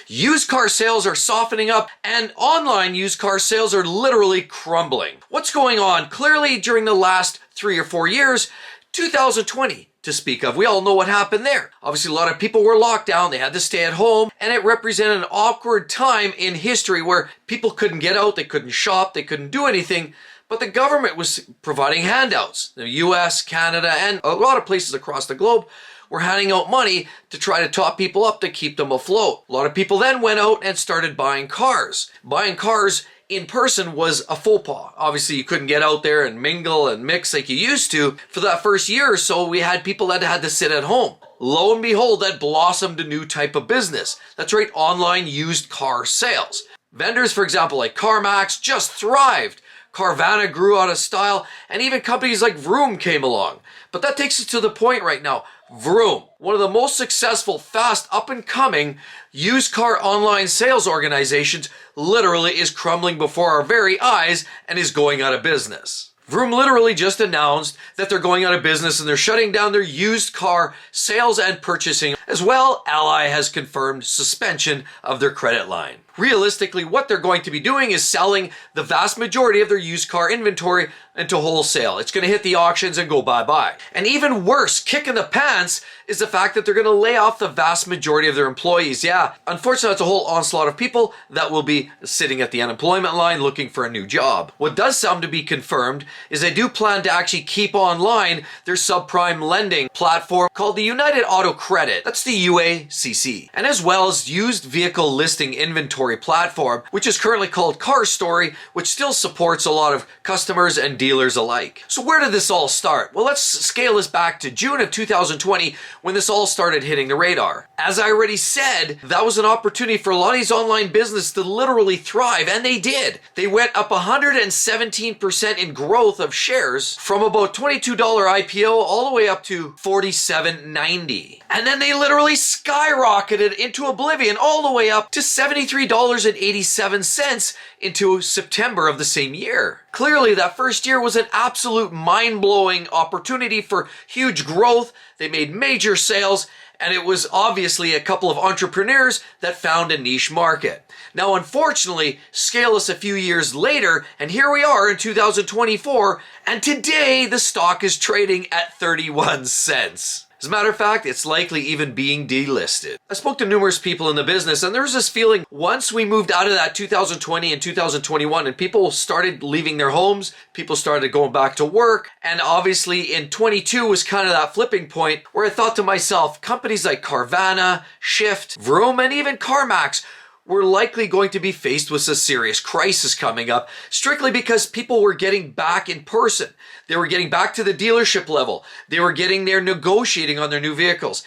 Used car sales are softening up, and online used car sales are literally crumbling. What's going on? Clearly, during the last 3 or 4 years, 2020 to speak of, we all know what happened there. Obviously, a lot of people were locked down, they had to stay at home, and it represented an awkward time in history where people couldn't get out, they couldn't shop, they couldn't do anything, but the government was providing handouts. The US, Canada, and a lot of places across the globe were handing out money to try to top people up to keep them afloat. A lot of people then went out and started buying cars. Buying cars in person was a faux pas. Obviously, you couldn't get out there and mingle and mix like you used to. For that first year or so, we had people that had to sit at home. Lo and behold, that blossomed a new type of business. That's right, online used car sales. Vendors, for example, like CarMax just thrived. Carvana grew out of style, and even companies like VROOM came along. But that takes us to the point right now. VROOM, one of the most successful, fast, up-and-coming used car online sales organizations, literally is crumbling before our very eyes and is going out of business. VROOM literally just announced that they're going out of business and they're shutting down their used car sales and purchasing. As well, Ally has confirmed suspension of their credit line. Realistically, what they're going to be doing is selling the vast majority of their used car inventory into wholesale. It's going to hit the auctions and go bye-bye. And even worse, kick in the pants, is the fact that they're going to lay off the vast majority of their employees. Yeah, unfortunately, that's a whole onslaught of people that will be sitting at the unemployment line looking for a new job. What does sound to be confirmed is they do plan to actually keep online their subprime lending platform called the United Auto Credit. That's the UACC. And as well as used vehicle listing inventory platform, which is currently called Car Story, which still supports a lot of customers and dealers alike. So where did this all start? Well, let's scale this back to June of 2020 when this all started hitting the radar. As I already said, that was an opportunity for a lot of these online businesses to literally thrive, and they did. They went up 117% in growth of shares from about $22 IPO all the way up to $47.90. And then they literally skyrocketed into oblivion all the way up to $73.87 into September of the same year. Clearly, that first year was an absolute mind-blowing opportunity for huge growth. They made major sales, and it was obviously a couple of entrepreneurs that found a niche market. Now, unfortunately, scale us a few years later, and here we are in 2024, and today the stock is trading at 31 cents. As a matter of fact, it's likely even being delisted. I spoke to numerous people in the business, and there was this feeling once we moved out of that 2020 and 2021 and people started leaving their homes, people started going back to work, and obviously in 22 was kind of that flipping point where I thought to myself, companies like Carvana, Shift, VROOM, and even CarMax were likely going to be faced with a serious crisis coming up, strictly because people were getting back in person. They were getting back to the dealership level. They were getting there negotiating on their new vehicles.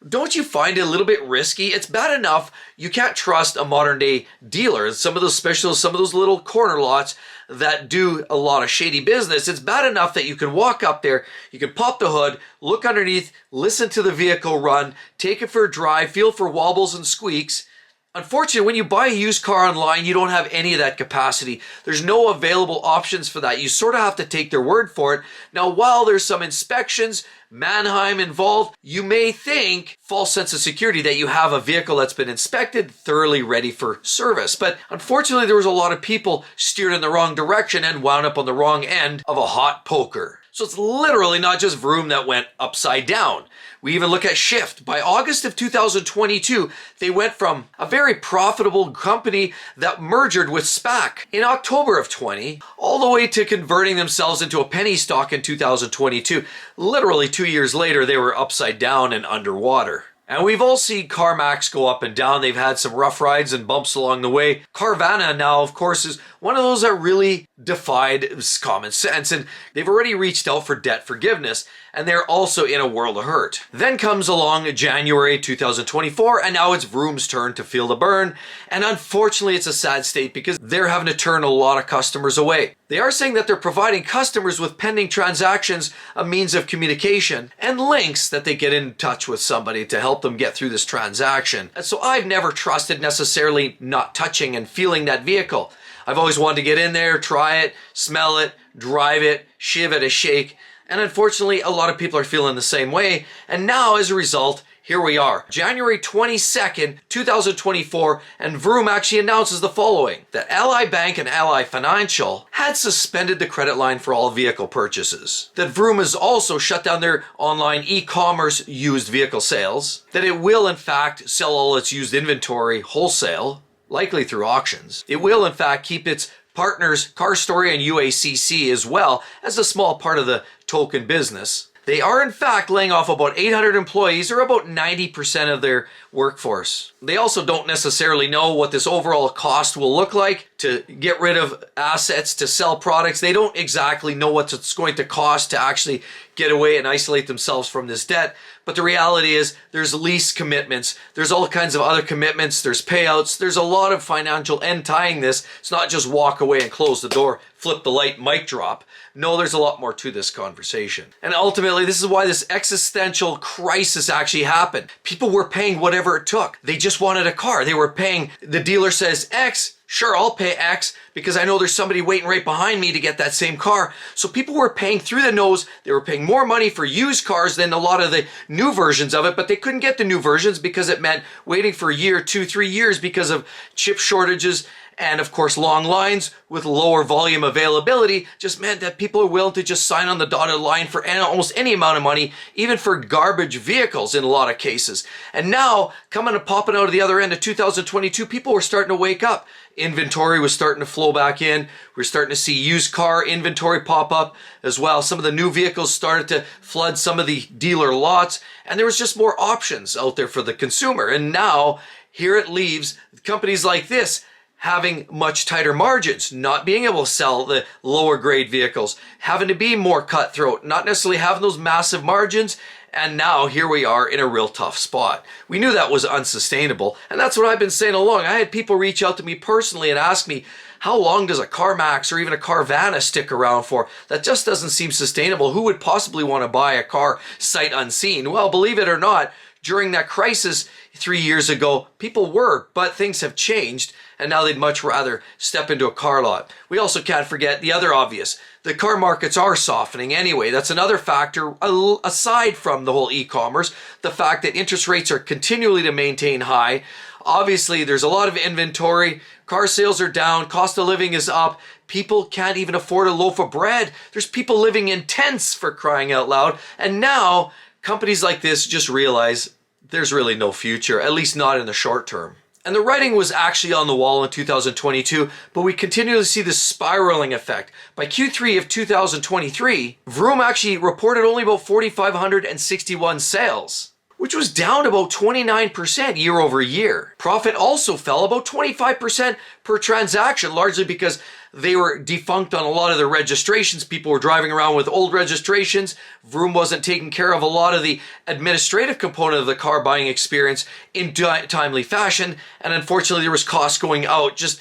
Don't you find it a little bit risky? It's bad enough you can't trust a modern day dealer. Some of those specialists, some of those little corner lots that do a lot of shady business. It's bad enough that you can walk up there, you can pop the hood, look underneath, listen to the vehicle run, take it for a drive, feel for wobbles and squeaks. Unfortunately, when you buy a used car online, you don't have any of that capacity. There's no available options for that. You sort of have to take their word for it. Now, while there's some inspections, Mannheim involved, you may think, false sense of security, that you have a vehicle that's been inspected, thoroughly ready for service. But unfortunately, there was a lot of people steered in the wrong direction and wound up on the wrong end of a hot poker. So it's literally not just VROOM that went upside down. We even look at Shift. By August of 2022, they went from a very profitable company that merged with SPAC in October of 20, all the way to converting themselves into a penny stock in 2022. Literally 2 years later, they were upside down and underwater. And we've all seen CarMax go up and down. They've had some rough rides and bumps along the way. Carvana now, of course, is one of those that really defied common sense, and they've already reached out for debt forgiveness, and they're also in a world of hurt. Then comes along January 2024, and now it's VROOM's turn to feel the burn, and unfortunately it's a sad state because they're having to turn a lot of customers away. They are saying that they're providing customers with pending transactions a means of communication and links that they get in touch with somebody to help them get through this transaction. And so I've never trusted necessarily not touching and feeling that vehicle. I've always wanted to get in there, try it, smell it, drive it, give it a shake. And unfortunately, a lot of people are feeling the same way. And now, as a result, Here we are, January 22nd, 2024, and VROOM actually announces the following: that Ally Bank and Ally Financial had suspended the credit line for all vehicle purchases. That VROOM has also shut down their online e-commerce used vehicle sales. That it will in fact sell all its used inventory wholesale, likely through auctions. It will in fact keep its partners Car Story and UACC as well as a small part of the token business. They are in fact laying off about 800 employees, or about 90% of their workforce. They also don't necessarily know what this overall cost will look like to get rid of assets, to sell products. They don't exactly know what it's going to cost to actually get away and isolate themselves from this debt. But the reality is there's lease commitments, there's all kinds of other commitments, there's payouts, there's a lot of financial end tying this. It's not just walk away and close the door, flip the light, mic drop. No, there's a lot more to this conversation. And ultimately, this is why this existential crisis actually happened. People were paying whatever it took. They just wanted a car. They were paying, the dealer says X, sure, I'll pay X because I know there's somebody waiting right behind me to get that same car. So people were paying through the nose. They were paying more money for used cars than a lot of the new versions of it, but they couldn't get the new versions because it meant waiting for a year, 2, 3 years because of chip shortages. And of course, long lines with lower volume availability just meant that people are willing to just sign on the dotted line for almost any amount of money, even for garbage vehicles in a lot of cases. And now, coming and popping out of the other end of 2022, people were starting to wake up. Inventory was starting to flow back in. We're starting to see used car inventory pop up as well. Some of the new vehicles started to flood some of the dealer lots, and there was just more options out there for the consumer. And now, here it leaves companies like this having much tighter margins, not being able to sell the lower grade vehicles, having to be more cutthroat, not necessarily having those massive margins. And now here we are in a real tough spot. We knew that was unsustainable. And that's what I've been saying all along. I had people reach out to me personally and ask me, how long does a CarMax or even a Carvana stick around for? That just doesn't seem sustainable. Who would possibly want to buy a car sight unseen? Well, believe it or not, during that crisis 3 years ago, people were, but things have changed. And now they'd much rather step into a car lot. We also can't forget the other obvious. The car markets are softening anyway. That's another factor aside from the whole e-commerce. The fact that interest rates are continually to maintain high. Obviously, there's a lot of inventory. Car sales are down. Cost of living is up. People can't even afford a loaf of bread. There's people living in tents, for crying out loud. And now companies like this just realize there's really no future, at least not in the short term. And the writing was actually on the wall in 2022, but we continue to see this spiraling effect. By Q3 of 2023, VROOM actually reported only about 4,561 sales, which was down about 29% year over year. Profit also fell about 25% per transaction, largely because they were defunct on a lot of the registrations. People were driving around with old registrations. VROOM wasn't taking care of a lot of the administrative component of the car buying experience in timely fashion. And unfortunately, there was costs going out, just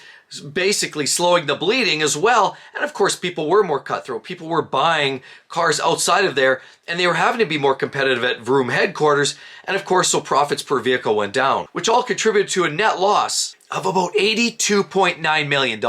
basically slowing the bleeding as well. And of course, people were more cutthroat. People were buying cars outside of there, and they were having to be more competitive at VROOM headquarters. And of course, so profits per vehicle went down, which all contributed to a net loss of about $82.9 million.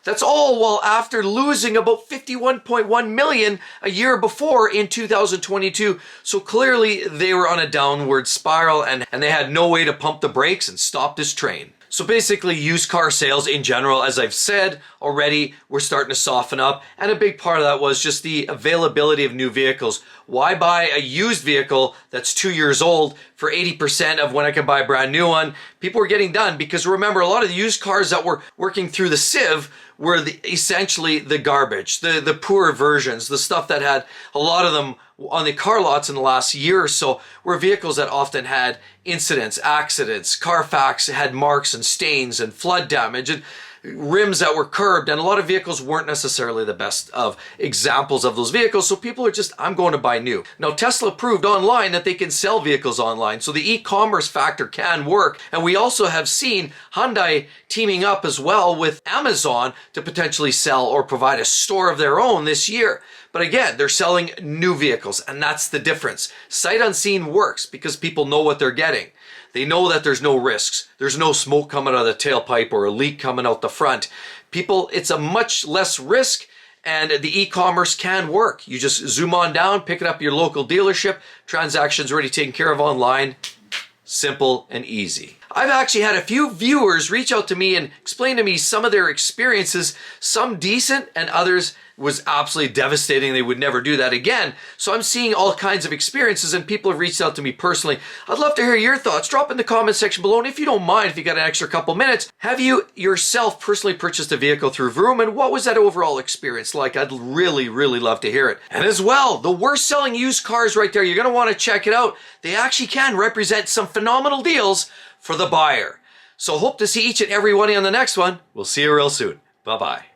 That's all while after losing about $51.1 million a year before in 2022. So clearly they were on a downward spiral and they had no way to pump the brakes and stop this train. So basically used car sales in general, as I've said already, were starting to soften up. And a big part of that was just the availability of new vehicles. Why buy a used vehicle that's 2 years old for 80% of when I can buy a brand new one? People were getting done because remember, a lot of the used cars that were working through the sieve were essentially the garbage, the poor versions, the stuff that had a lot of them on the car lots in the last year or so were vehicles that often had incidents, accidents. Carfax had marks and stains and flood damage and rims that were curbed, and a lot of vehicles weren't necessarily the best of examples of those vehicles. So people are just, I'm going to buy new. Now Tesla proved online that they can sell vehicles online, so the e-commerce factor can work. And we also have seen Hyundai teaming up as well with Amazon to potentially sell or provide a store of their own this year. But again, they're selling new vehicles, and that's the difference. Sight unseen works because people know what they're getting. They know that there's no risks. There's no smoke coming out of the tailpipe or a leak coming out the front. People, it's a much less risk and the e-commerce can work. You just zoom on down, pick it up at your local dealership, transactions already taken care of online. Simple and easy. I've actually had a few viewers reach out to me and explain to me some of their experiences, some decent and others was absolutely devastating. They would never do that again. So I'm seeing all kinds of experiences and people have reached out to me personally. I'd love to hear your thoughts. Drop in the comment section below. And if you don't mind, if you got an extra couple minutes, have you yourself personally purchased a vehicle through VROOM, and what was that overall experience like? I'd really, really love to hear it. And as well, the worst selling used cars right there, you're going to want to check it out. They actually can represent some phenomenal deals for the buyer. So hope to see each and every one on the next one. We'll see you real soon. Bye-bye.